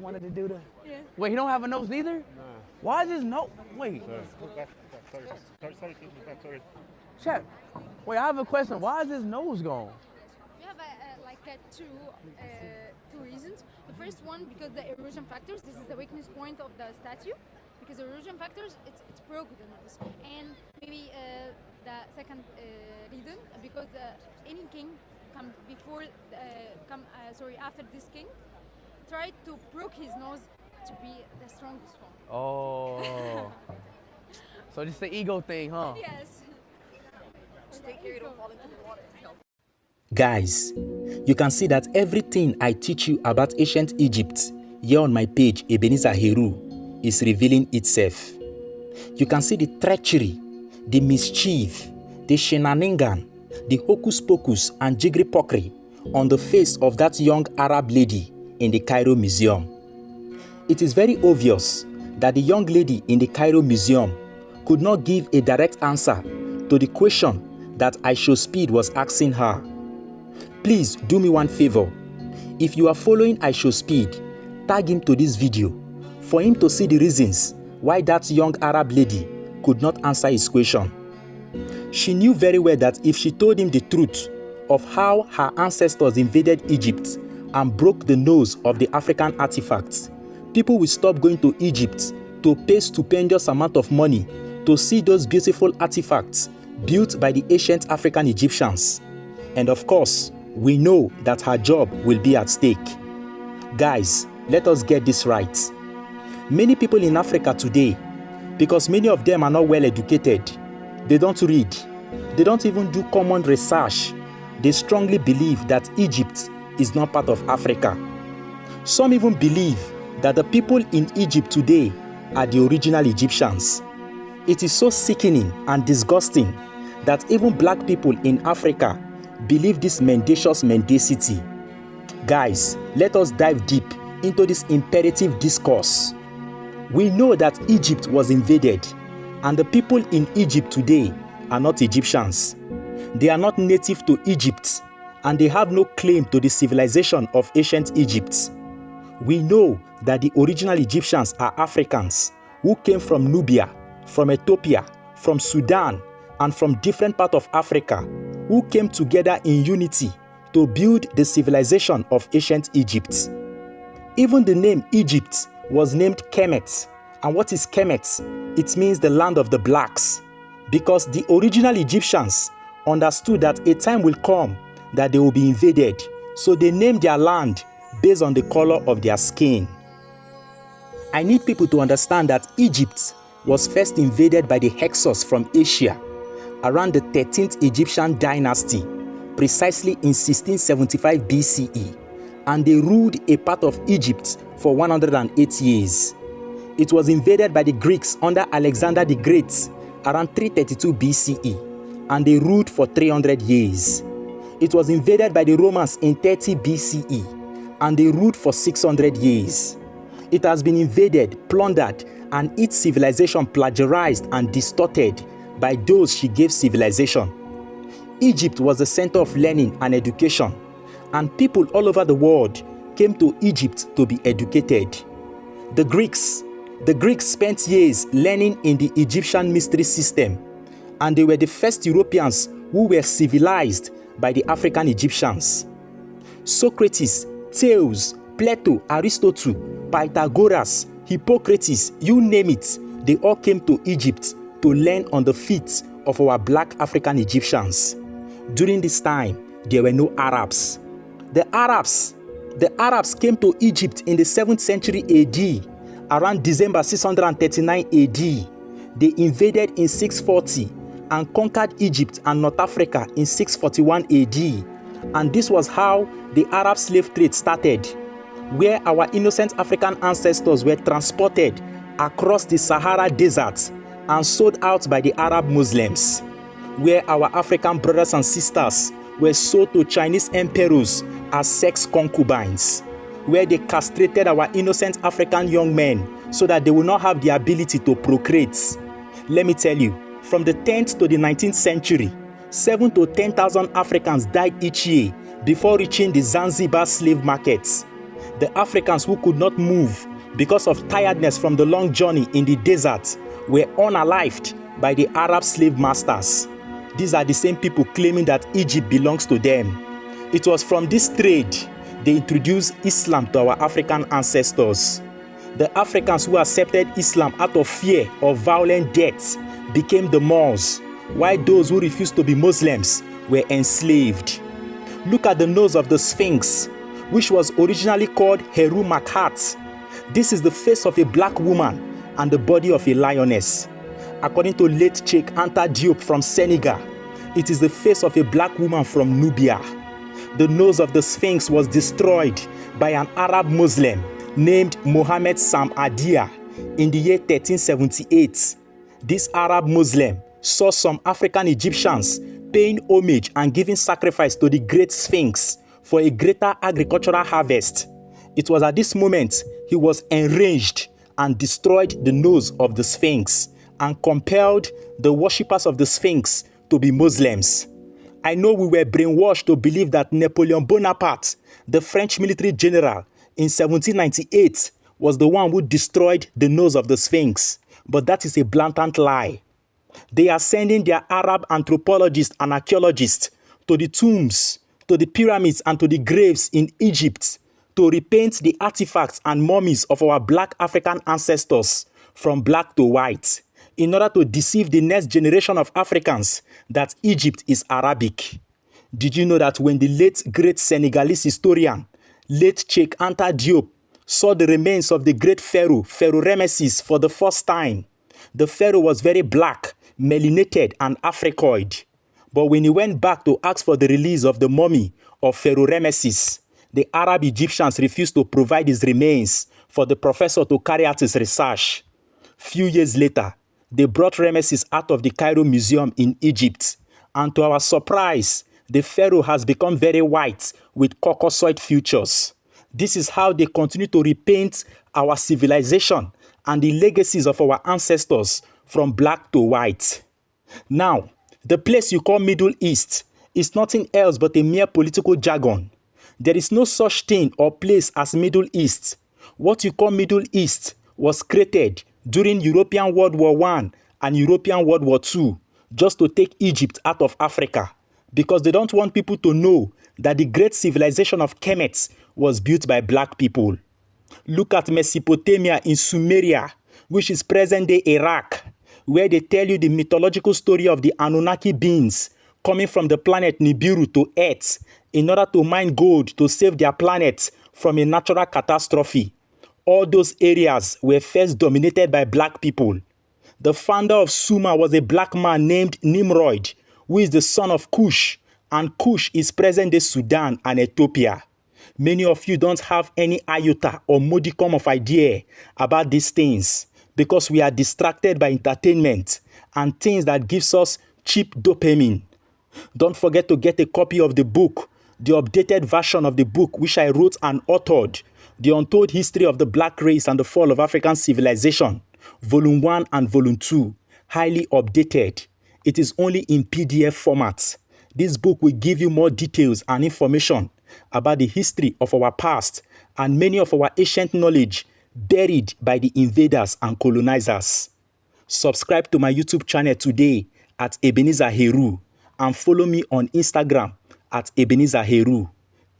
Wanted to do the. Yeah. Wait, he don't have a nose neither? Nah. Why is his nose? Wait, Sorry. Chef. Wait, I have a question. Why is his nose gone? We have two reasons. The first one, because the erosion factors. This is the weakness point of the statue. Because erosion factors, it's broke the nose. And maybe the second reason, because any king after this king, tried to broke his nose to be the strongest one. Oh. So just the ego thing, huh? Yes. Take care you don't fall into the water. Guys, you can see that everything I teach you about ancient Egypt here on my page, Ebenezer Heru, is revealing itself. You can see the treachery, the mischief, the shenanigan, the hocus pocus and jiggery-pokery on the face of that young Arab lady in the Cairo Museum. It is very obvious that the young lady in the Cairo Museum could not give a direct answer to the question that Ishowspeed was asking her. Please do me one favor. If you are following Ishowspeed, tag him to this video for him to see the reasons why that young Arab lady could not answer his question. She knew very well that if she told him the truth of how her ancestors invaded Egypt and broke the nose of the African artifacts, people will stop going to Egypt to pay stupendous amount of money to see those beautiful artifacts built by the ancient African Egyptians. And of course, we know that her job will be at stake. Guys, let us get this right. Many people in Africa today, because many of them are not well educated, they don't read, they don't even do common research, they strongly believe that Egypt is not part of Africa. Some even believe that the people in Egypt today are the original Egyptians. It is so sickening and disgusting that even black people in Africa believe this mendacious mendacity. Guys, let us dive deep into this imperative discourse. We know that Egypt was invaded, and the people in Egypt today are not Egyptians. They are not native to Egypt, and they have no claim to the civilization of ancient Egypt. We know that the original Egyptians are Africans who came from Nubia, from Ethiopia, from Sudan, and from different parts of Africa, who came together in unity to build the civilization of ancient Egypt. Even the name Egypt was named Kemet. And what is Kemet? It means the land of the blacks, because the original Egyptians understood that a time will come that they will be invaded, so they named their land based on the color of their skin. I need people to understand that Egypt was first invaded by the Hyksos from Asia around the 13th Egyptian dynasty, precisely in 1675 BCE, and they ruled a part of Egypt for 108 years. It was invaded by the Greeks under Alexander the Great around 332 BCE, and they ruled for 300 years. It was invaded by the Romans in 30 BCE, and they ruled for 600 years. It has been invaded, plundered, and its civilization plagiarized and distorted by those she gave civilization. Egypt was the center of learning and education, and people all over the world came to Egypt to be educated. The Greeks spent years learning in the Egyptian mystery system, and they were the first Europeans who were civilized by the African Egyptians. Socrates, Thales, Plato, Aristotle, Pythagoras, Hippocrates, you name it, they all came to Egypt to learn on the feet of our black African Egyptians. During this time, there were no Arabs. The Arabs came to Egypt in the 7th century AD, around December 639 AD. They invaded in 640 and conquered Egypt and North Africa in 641 AD. And this was how the Arab slave trade started, where our innocent African ancestors were transported across the Sahara Desert and sold out by the Arab Muslims, where our African brothers and sisters were sold to Chinese emperors as sex concubines, where they castrated our innocent African young men so that they will not have the ability to procreate. Let me tell you, from the 10th to the 19th century, 7,000 to 10,000 Africans died each year before reaching the Zanzibar slave markets. The Africans who could not move because of tiredness from the long journey in the desert were unalived by the Arab slave masters. These are the same people claiming that Egypt belongs to them. It was from this trade they introduced Islam to our African ancestors. The Africans who accepted Islam out of fear of violent deaths became the Moors, while those who refused to be Muslims were enslaved. Look at the nose of the Sphinx, which was originally called Heru Makhat. This is the face of a black woman and the body of a lioness. According to late Sheikh Anta Diop from Senegal, it is the face of a black woman from Nubia. The nose of the Sphinx was destroyed by an Arab Muslim named Mohammed Sam Adia in the year 1378. This Arab Muslim saw some African Egyptians paying homage and giving sacrifice to the great Sphinx for a greater agricultural harvest. It was at this moment he was enraged and destroyed the nose of the Sphinx and compelled the worshippers of the Sphinx to be Muslims. I know we were brainwashed to believe that Napoleon Bonaparte, the French military general, in 1798 was the one who destroyed the nose of the Sphinx, but that is a blatant lie. They are sending their Arab anthropologists and archaeologists to the tombs, to the pyramids and to the graves in Egypt to repaint the artifacts and mummies of our black African ancestors from black to white in order to deceive the next generation of Africans that Egypt is Arabic. Did you know that when the late great Senegalese historian, late Sheikh Anta Diop, saw the remains of the great Pharaoh Ramesses for the first time, the Pharaoh was very black, melanated and Africoid. But when he went back to ask for the release of the mummy of Pharaoh Ramesses, the Arab Egyptians refused to provide his remains for the professor to carry out his research. Few years later, they brought Ramesses out of the Cairo Museum in Egypt, and to our surprise, the Pharaoh has become very white with Caucasoid features. This is how they continue to repaint our civilization and the legacies of our ancestors from black to white. Now, the place you call Middle East is nothing else but a mere political jargon. There is no such thing or place as Middle East. What you call Middle East was created during European World War I and European World War II just to take Egypt out of Africa, because they don't want people to know that the great civilization of Kemet was built by black people. Look at Mesopotamia in Sumeria, which is present-day Iraq, where they tell you the mythological story of the Anunnaki beings coming from the planet Nibiru to Earth in order to mine gold to save their planet from a natural catastrophe. All those areas were first dominated by black people. The founder of Sumer was a black man named Nimrod, who is the son of Cush, and Cush is present-day Sudan and Ethiopia. Many of you don't have any iota or modicum of idea about these things because we are distracted by entertainment and things that gives us cheap dopamine. Don't forget to get a copy of the book, the updated version of the book which I wrote and authored, The Untold History of the Black Race and the Fall of African Civilization, Volume 1 and Volume 2, highly updated. It is only in PDF format. This book will give you more details and information about the history of our past and many of our ancient knowledge buried by the invaders and colonizers. Subscribe to my YouTube channel today at Ebenezer Heru and follow me on Instagram at Ebenezer Heru.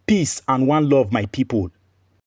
Peace and one love, my people.